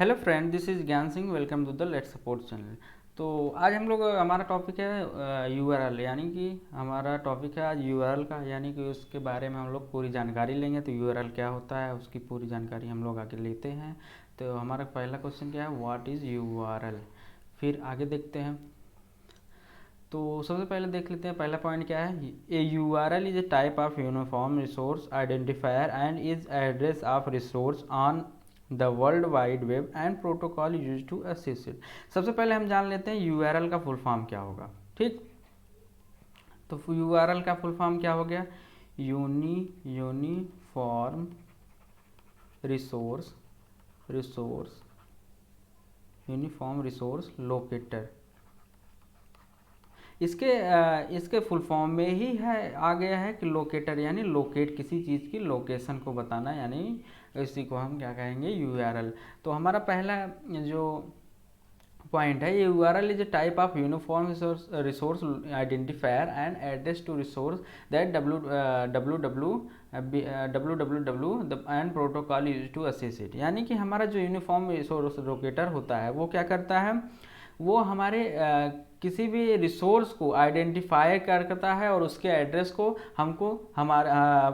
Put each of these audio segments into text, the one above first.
Hello friend, this is Gyan Singh. Welcome to the let's support channel. तो आज हम लोग हमारा टॉपिक है यूआरएल, यानी कि हमारा टॉपिक है आज यूआरएल का, यानी कि उसके बारे में हम लोग पूरी जानकारी लेंगे। तो यूआरएल क्या होता है उसकी पूरी जानकारी हम लोग आगे लेते हैं। तो हमारा पहला क्वेश्चन क्या है, व्हाट इज़ यूआरएल। फिर आगे देखते हैं। तो सबसे पहले देख लेते हैं पहला पॉइंट क्या है। A URL is a type of uniform resource identifier and is address of resource on the world wide web and protocol use to assist it. सबसे पहले हम जान लेते हैं यूआरएल का फुल फॉर्म क्या होगा। ठीक, तो यूआरएल का फुल फॉर्म क्या हो गया, uniform resource resource uniform resource locator. इसके फुल फॉर्म में ही है आ गया है कि लोकेटर, यानी लोकेट किसी चीज़ की लोकेशन को बताना, यानी इसी को हम क्या कहेंगे, यूआरएल। तो हमारा पहला जो पॉइंट है, ये URL is a type of uniform resource identifier and address to resource that www and protocol use to access it. यानी कि हमारा जो यूनिफॉर्म रिसोर्स लोकेटर होता है वो क्या करता है, वो हमारे किसी भी रिसोर्स को आइडेंटिफाई करता है और उसके एड्रेस को हमको हमारा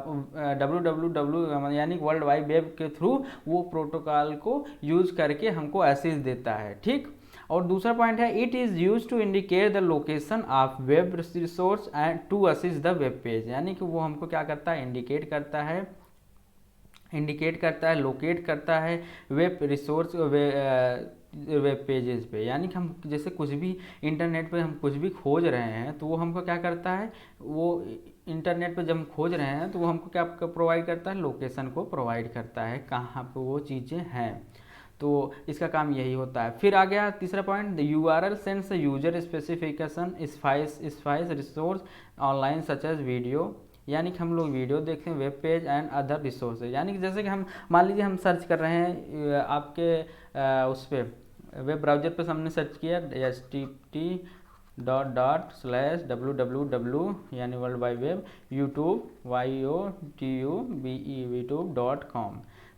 www यानी वर्ल्ड वाइड वेब के थ्रू वो प्रोटोकॉल को यूज करके हमको एसेस देता है। ठीक, और दूसरा पॉइंट है, it is use to indicate the location of web resource and to assist the web page. यानी कि वो हमको क्या करता है, इंडिकेट करता है, लोकेट करता है वेब रिसोर्स वेब पेजेस पे। यानी कि हम जैसे कुछ भी इंटरनेट पे हम कुछ भी खोज रहे हैं तो वो हमको क्या करता है, वो इंटरनेट पे जब हम खोज रहे हैं तो वो हमको क्या प्रोवाइड करता है, लोकेशन को प्रोवाइड करता है कहाँ पे वो चीज़ें हैं। तो इसका काम यही होता है। फिर आ गया तीसरा point, the URL sends user specification spice resource online such as video. यानी कि हम लोग वीडियो देखते हैं, web page and other resources. यानी कि जैसे कि हम मान लीजिए हम सर्च कर रहे हैं आपके उस पर वेब ब्राउजर पे हमने सर्च किया http://www यानी world wide web YouTube youtube.com।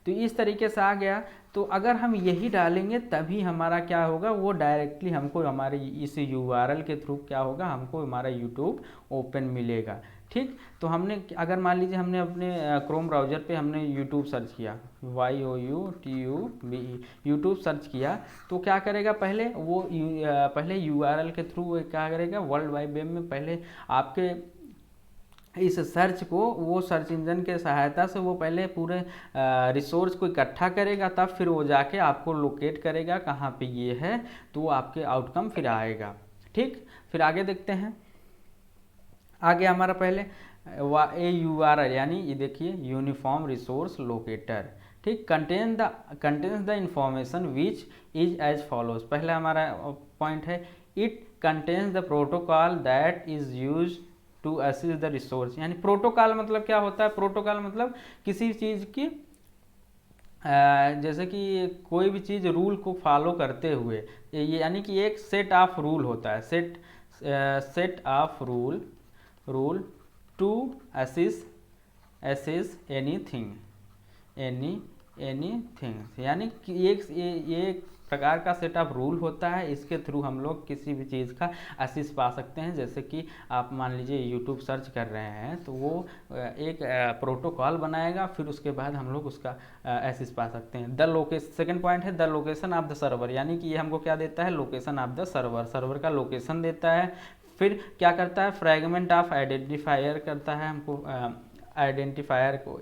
तो इस तरीके से आ गया। तो अगर हम यही डालेंगे तभी हमारा क्या होगा, वो डायरेक्टली हमको हमारे इस यूआरएल के थ्रू क्या होगा, हमको हमारा यूट्यूब ओपन मिलेगा। ठीक, तो हमने अगर मान लीजिए हमने अपने क्रोम ब्राउज़र पे हमने यूट्यूब सर्च किया, YOUTUBE यूट्यूब सर्च किया, तो क्या करेगा, पहले यूआरएल के थ्रू क्या करेगा, वर्ल्ड वाइड वेब में पहले आपके इस सर्च को वो सर्च इंजन के सहायता से वो पहले पूरे रिसोर्स को इकट्ठा करेगा, तब फिर वो जाके आपको लोकेट करेगा कहाँ पे ये है, तो वो आपके आउटकम फिर आएगा। ठीक, फिर आगे देखते हैं। आगे हमारा पहले ए यूआरएल यानी ये देखिए यूनिफॉर्म रिसोर्स लोकेटर। ठीक, contains the information which is as follows. पहला हमारा पॉइंट है, it contains the protocol that is use to assist the resource. यानी प्रोटोकॉल मतलब क्या होता है, प्रोटोकॉल मतलब किसी चीज़ की जैसे कि कोई भी चीज़ रूल को फॉलो करते हुए, ये यानी कि एक सेट ऑफ रूल होता है, set of rule to assist anything. यानी कि ये एक प्रकार का सेट ऑफ रूल होता है, इसके थ्रू हम लोग किसी भी चीज़ का असिस्ट पा सकते हैं। जैसे कि आप मान लीजिए यूट्यूब सर्च कर रहे हैं तो वो एक प्रोटोकॉल बनाएगा, फिर उसके बाद हम लोग उसका असिस्ट पा सकते हैं। सेकंड पॉइंट है the location of the server. यानी कि ये हमको क्या देता है, लोकेशन ऑफ द सर्वर का लोकेशन देता है। फिर क्या करता है, फ्रैगमेंट ऑफ आइडेंटिफायर करता है, हमको आइडेंटिफायर को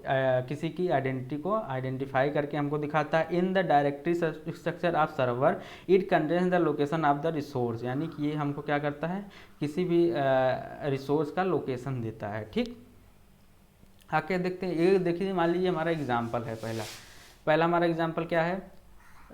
किसी की आइडेंटिटी को आइडेंटिफाई करके हमको दिखाता है। In the directory structure of server it contains the location of the resource. यानी कि ये हमको क्या करता है, किसी भी रिसोर्स का लोकेशन देता है। ठीक, आके देखते हैं। ये देखिए, मान लीजिए हमारा एग्जाम्पल है, पहला हमारा एग्जाम्पल क्या है,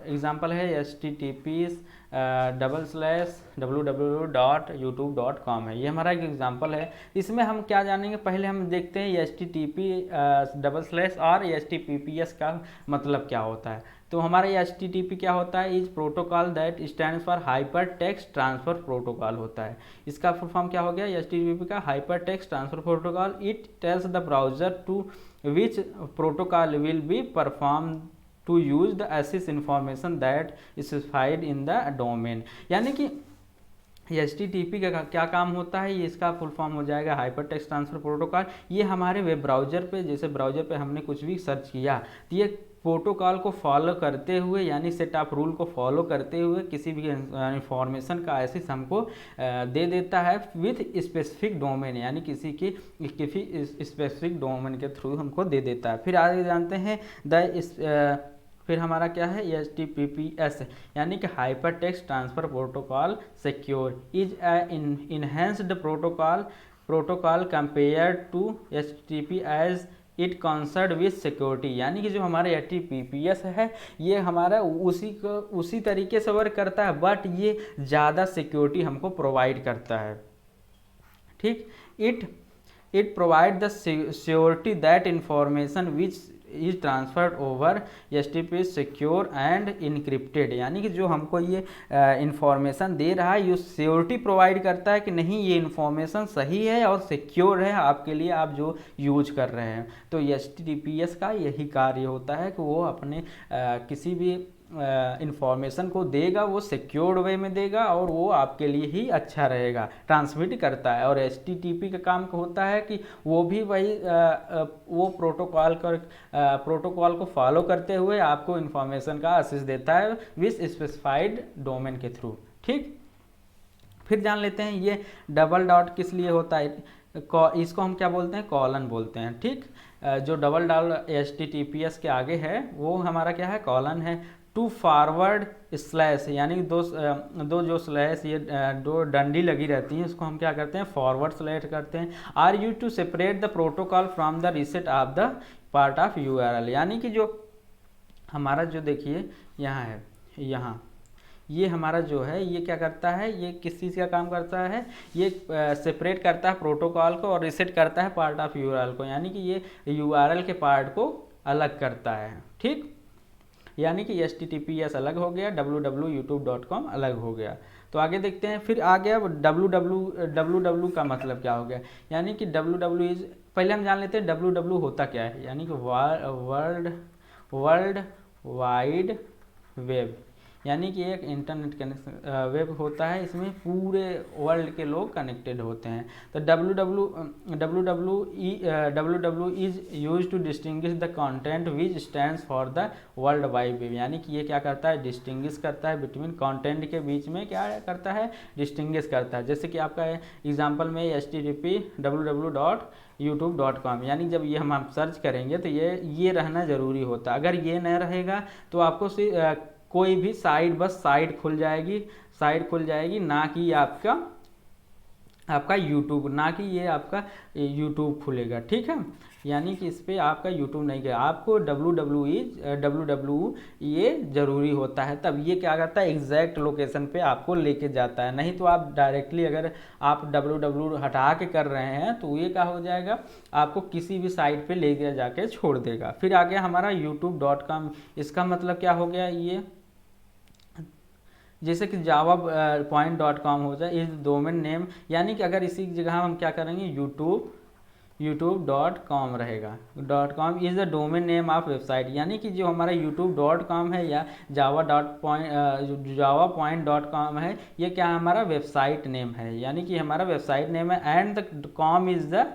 एग्जाम्पल है http://www.youtube.com है। ये हमारा एक एग्जाम्पल है। इसमें हम क्या जानेंगे, पहले हम देखते हैं http:/ और https का मतलब क्या होता है। तो हमारा http क्या होता है, is protocol that stands for hyper text transfer protocol होता है। इसका फुल फॉर्म क्या हो गया, http का hyper text transfer protocol. It tells the browser to which protocol will be perform to use the access information that specified in the domain. यानी कि HTTP का क्या काम होता है, ये इसका फुल फॉर्म हो जाएगा हाइपर टेक्स्ट ट्रांसफर प्रोटोकॉल। ये हमारे वेब ब्राउज़र पे, जैसे ब्राउज़र पे हमने कुछ भी सर्च किया तो ये प्रोटोकॉल को फॉलो करते हुए, यानी सेट ऑफ रूल को फॉलो करते हुए किसी भी इंफॉर्मेशन का एक्सेस हमको दे देता है विथ स्पेसिफिक डोमेन, यानी किसी स्पेसिफिक डोमेन के थ्रू हमको दे देता है। फिर आगे जानते हैं फिर हमारा क्या है, HTTPS, यानी कि hyper text transfer protocol secure is enhanced protocol compare to HTTP as it concern with security. यानी कि जो हमारे HTTPS है ये हमारा उसी तरीके से वर्क करता है, बट ये ज़्यादा सिक्योरिटी हमको प्रोवाइड करता है। ठीक, it provide the security that information which is transferred over HTTP secure and encrypted. यानी कि जो हमको ये इंफॉर्मेशन दे रहा है ये सिक्योरिटी प्रोवाइड करता है कि नहीं ये इंफॉर्मेशन सही है और सिक्योर है आपके लिए, आप जो यूज कर रहे हैं। तो HTTPS का यही कार्य होता है कि वो अपने किसी भी इंफॉर्मेशन को देगा वो सिक्योर्ड वे में देगा और वो आपके लिए ही अच्छा रहेगा, ट्रांसमिट करता है। और HTTP का काम होता है कि वो भी वही वो प्रोटोकॉल को फॉलो करते हुए आपको इंफॉर्मेशन का एक्सेस देता है विथ स्पेसिफाइड डोमेन के थ्रू। ठीक, फिर जान लेते हैं ये डबल डॉट किस लिए होता है। इसको हम क्या बोलते हैं, कॉलन बोलते हैं। ठीक, जो डबल डॉट HTTPS के आगे है वो हमारा क्या है, कॉलन है। टू फॉरवर्ड स्लैश, यानी दो जो स्लैश ये दो डंडी लगी रहती हैं उसको हम क्या करते हैं, फॉरवर्ड स्लैश करते हैं। Are use to separate the protocol from the rest of the part of URL। यानी कि जो हमारा जो देखिए यहाँ है, यहाँ ये हमारा जो है ये क्या करता है, ये किस चीज़ का काम करता है, ये सेपरेट करता है प्रोटोकॉल को और रीसेट करता है पार्ट ऑफ URL को। यानी कि ये URL के पार्ट को अलग करता है। ठीक, यानी कि HTTPS अलग हो गया, www.youtube.com अलग हो गया। तो आगे देखते हैं। फिर आ गया www का मतलब क्या हो गया, यानी कि www पहले हम जान लेते हैं www होता क्या है। यानी कि वर्ल्ड वाइड वेब, यानी कि एक इंटरनेट कनेक्शन वेब होता है, इसमें पूरे वर्ल्ड के लोग कनेक्टेड होते हैं। तो www is use to distinguish the content which stands for the world wide web. यानी कि ये क्या करता है, डिस्टिंग्विश करता है बिटवीन कंटेंट के बीच में, क्या करता है, डिस्टिंग्विश करता है। जैसे कि आपका एग्जांपल में HTTP www.youtube.com, यानी जब ये हम सर्च करेंगे तो ये रहना ज़रूरी होता है। अगर ये न रहेगा तो आपको कोई भी साइट बस साइट खुल जाएगी, ना कि आपका YouTube, ना कि ये आपका YouTube खुलेगा। ठीक है, यानी कि इस पर आपका YouTube नहीं गया, आपको www ये ज़रूरी होता है, तब ये क्या करता है, एग्जैक्ट लोकेशन पे आपको लेके जाता है। नहीं तो आप डायरेक्टली अगर आप www हटा के कर रहे हैं तो ये क्या हो जाएगा, आपको किसी भी साइट पे ले जाके छोड़ देगा। फिर आ गया हमारा youtube.com, इसका मतलब क्या हो गया, ये जैसे कि java.com हो जाए, इस डोमेन नेम, यानी कि अगर इसी जगह हम क्या करेंगे, youtube.com रहेगा। .com is the domain name of website, यानी कि जो हमारा youtube.com है या java.point.com है, ये क्या हमारा वेबसाइट नेम है, यानी कि हमारा वेबसाइट नेम है। And the com is the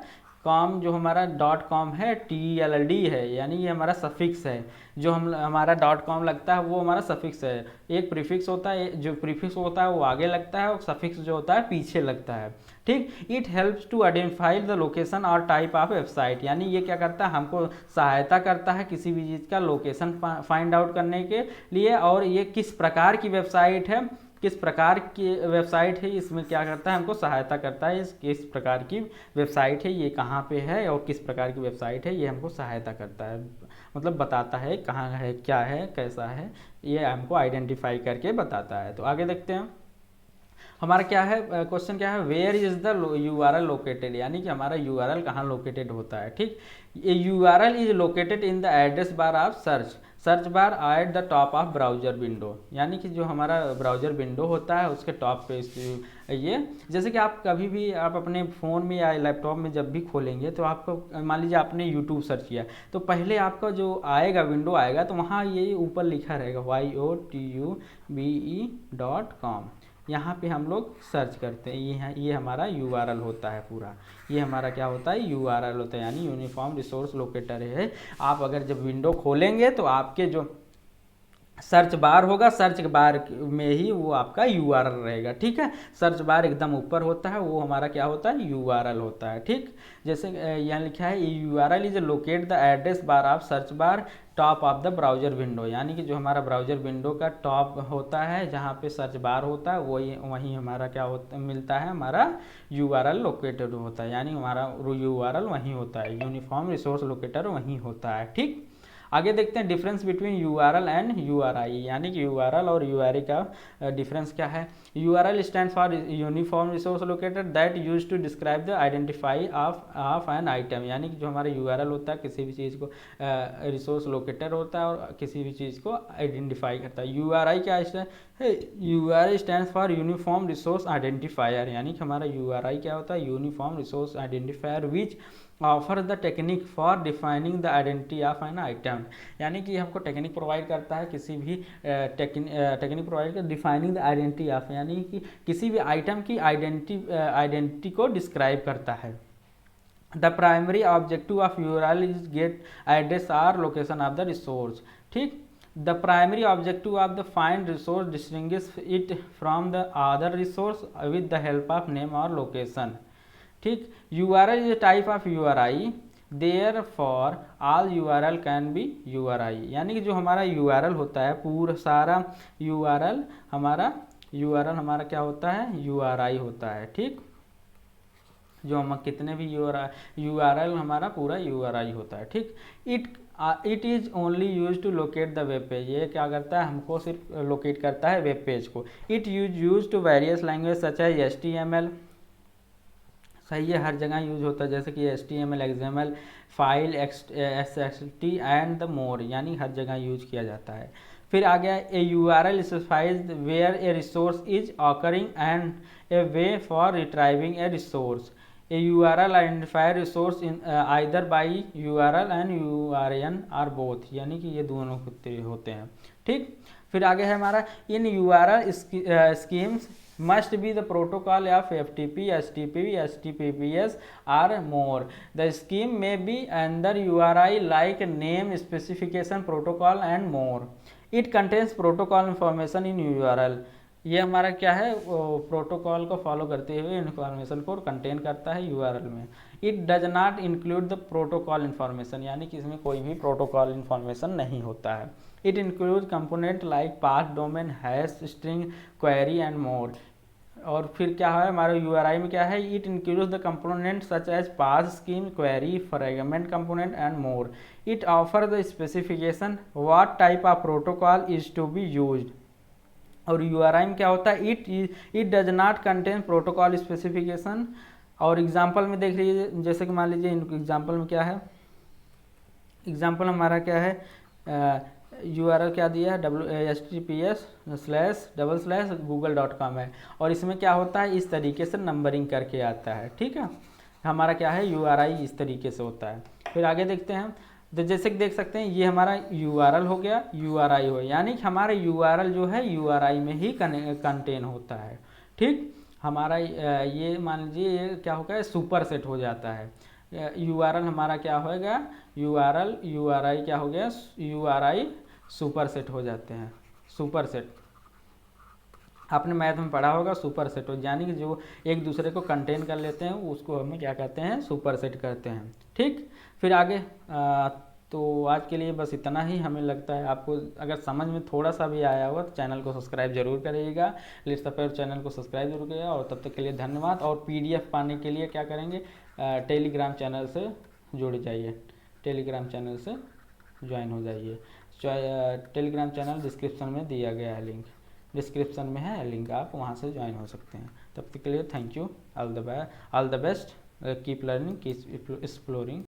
com, जो हमारा .com है TLD है, यानी ये हमारा सफिक्स है। जो हमारा .com लगता है वो हमारा सफिक्स है। एक प्रीफिक्स होता है, जो प्रीफिक्स होता है वो आगे लगता है और सफिक्स जो होता है पीछे लगता है। ठीक, it helps to identify the location और टाइप ऑफ वेबसाइट, यानी ये क्या करता है, हमको सहायता करता है किसी भी चीज़ का लोकेशन फाइंड आउट करने के लिए, और ये किस प्रकार की वेबसाइट है, किस प्रकार की वेबसाइट है, इसमें क्या करता है, हमको सहायता करता है। किस प्रकार की वेबसाइट है, ये कहाँ पे है और किस प्रकार की वेबसाइट है, ये हमको सहायता करता है, मतलब बताता है कहाँ है, क्या है, कैसा है, ये हमको आइडेंटिफाई करके बताता है। तो आगे देखते हैं। हमारा क्या है क्वेश्चन, क्या है, where is the URL located, यानी कि हमारा URL कहाँ लोकेटेड होता है। ठीक, ये URL is located in the address bar of search bar at the top of browser window, यानी कि जो हमारा ब्राउजर विंडो होता है उसके टॉप पे ये, जैसे कि आप कभी भी आप अपने फ़ोन में या लैपटॉप में जब भी खोलेंगे तो आपको मान लीजिए आपने यूट्यूब सर्च किया तो पहले आपका जो आएगा विंडो आएगा तो वहाँ ये ऊपर लिखा रहेगा youtube.com, यहाँ पे हम लोग सर्च करते हैं, ये हमारा URL होता है पूरा, ये हमारा क्या होता है, URL होता है, यानी यूनिफॉर्म रिसोर्स लोकेटर है। आप अगर जब विंडो खोलेंगे तो आपके जो सर्च बार होगा, सर्च बार में ही वो आपका URL रहेगा। ठीक है, सर्च बार एकदम ऊपर होता है, वो हमारा क्या होता है, URL होता है। ठीक, जैसे यहाँ लिखा है URL is locate the address bar of search bar top of the browser window, यानी कि जो हमारा ब्राउजर विंडो का टॉप होता है जहाँ पे सर्च बार होता है वहीं हमारा क्या होता मिलता है, हमारा URL लोकेटेड होता है, यानी हमारा URL वहीं होता है, यूनिफॉर्म रिसोर्स लोकेटर वहीं होता है। ठीक, आगे देखते हैं difference between URL and URI, यानी कि URL और URI का डिफरेंस क्या है। URL stand for uniform resource locator that use to describe the identify of an item, यानी कि जो हमारा URL होता है किसी भी चीज़ को रिसोर्स लोकेटर होता है और किसी भी चीज़ को आइडेंटिफाई करता है। URI क्या है, URI stand for uniform resource identifier, यानी कि हमारा URI क्या होता है, uniform resource identifier which offer the technique for defining the identity of an item, यानी कि हमको टेक्निक प्रोवाइड करता है, किसी भी टेक्निक प्रोवाइड कर डिफाइनिंग द आइडेंटिटी ऑफ, यानी कि किसी भी आइटम की आइडेंटिटी को डिस्क्राइब करता है। The primary objective of URL is get address or location of the resource. ठीक, the primary objective of the find resource distinguish it from the other resource with the help of name और location. ठीक, URL is type of URI, therefore all ऑल URL can be URI, यानी कि जो हमारा URL होता है पूरा सारा URL हमारा क्या होता है, URI होता है। ठीक, जो हम कितने भी URL हमारा पूरा URI होता है। ठीक, it is only use to locate the web page, ये क्या करता है, हमको सिर्फ लोकेट करता है वेब पेज को। It use to various language such as HTML, सही है, हर जगह यूज होता है, जैसे कि HTML, XML, file, XT and the more, यानी हर जगह यूज किया जाता है। फिर आ गया a URL specifies where a resource is occurring and a way for retrieving a resource. A URL identifier resource in either by URL and URN or both, यानी कि ये दोनों होते हैं। ठीक, फिर आगे है हमारा इन URL schemes must be the protocol of FTP, HTTP, HTTPS or more. The scheme may be under URI like name, specification, protocol and more. It contains protocol information in URL. ये हमारा क्या है, प्रोटोकॉल को follow करते हुए information को contain करता है URL में। It does not include the protocol information, यानी कि इसमें कोई भी प्रोटोकॉल इन्फॉर्मेशन नहीं होता है। It include component like path, domain, hash, string, query and more. और फिर क्या है हमारे URI में क्या है, it includes the component such as path, scheme, query, fragment component and more. It offer the specification what type of protocol is to be used. और URI में क्या होता है, it does not contain protocol specification. और example में देख लीजिए, जैसे कि मान लीजिए एग्जाम्पल में क्या है, एग्जाम्पल हमारा क्या है, URL क्या दिया है, https:// है, और इसमें क्या होता है, इस तरीके से नंबरिंग करके आता है। ठीक है, हमारा क्या है URI इस तरीके से होता है। फिर आगे देखते हैं, तो जैसे कि देख सकते हैं ये हमारा URL हो गया, URI हो, यानी कि हमारा URL जो है URI में ही कंटेन होता है। ठीक, हमारा ये मान लीजिए ये क्या हो गया, सुपर सेट हो जाता है। URL हमारा क्या होगा, URI क्या हो गया, URI सुपर सेट हो जाते हैं। सुपर सेट आपने मैथ में पढ़ा होगा, सुपर सेट हो, यानी कि जो एक दूसरे को कंटेन कर लेते हैं उसको हमें क्या कहते हैं, सुपर सेट करते हैं। ठीक, फिर आगे तो आज के लिए बस इतना ही। हमें लगता है आपको अगर समझ में थोड़ा सा भी आया होगा तो चैनल को सब्सक्राइब जरूर करिएगा, लिस्ट पर चैनल को सब्सक्राइब जरूर करिएगा। और तब तक के लिए धन्यवाद। और PDF पाने के लिए क्या करेंगे, टेलीग्राम चैनल से जुड़ जाइए, टेलीग्राम चैनल से ज्वाइन हो जाइए। टेलीग्राम चैनल डिस्क्रिप्शन में दिया गया है लिंक। डिस्क्रिप्शन में है लिंक, आप वहाँ से ज्वाइन हो सकते हैं। तब तक के लिए thank you, all the best, keep learning, keep exploring.